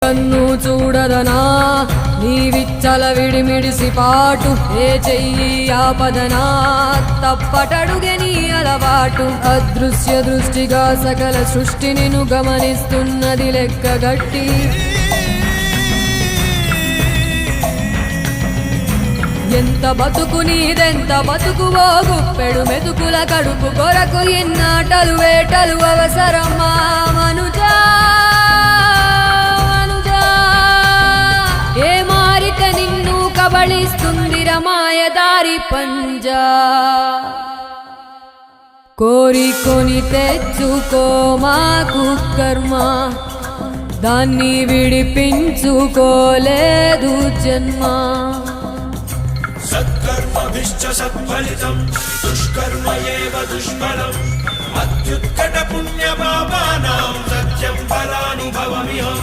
కన్ను చూడదనా నీవిచ్చల విడిమిడిసి పాటు ఏ చెయ్యి ఆపదనా తప్పటడుగే నీ అలవాటు అదృశ్య దృష్టిగా సకల సృష్టిని ను గమనిస్తున్నది లెక్కగట్టి ఎంత బతుకు నీదెంత బతుకువో గుప్పెడు మెతుకుల కడుపు కొరకు ఎన్నాటలు వేటలు అవసరమా మనుజా ఏ మారిత నిన్ను కబళిస్తుందిర మాయదారి పంజా కోరికొని తెచ్చుకో మాకు కర్మ దాన్ని విడిపించుకోలేదు జన్మ సత్కర్మభిశ్చ సత్ఫలితం దుష్కర్మ ఏవ దుష్ఫలం అత్యుత్కట పుణ్య పాపానాం సత్యం ఫలానుభవమిహం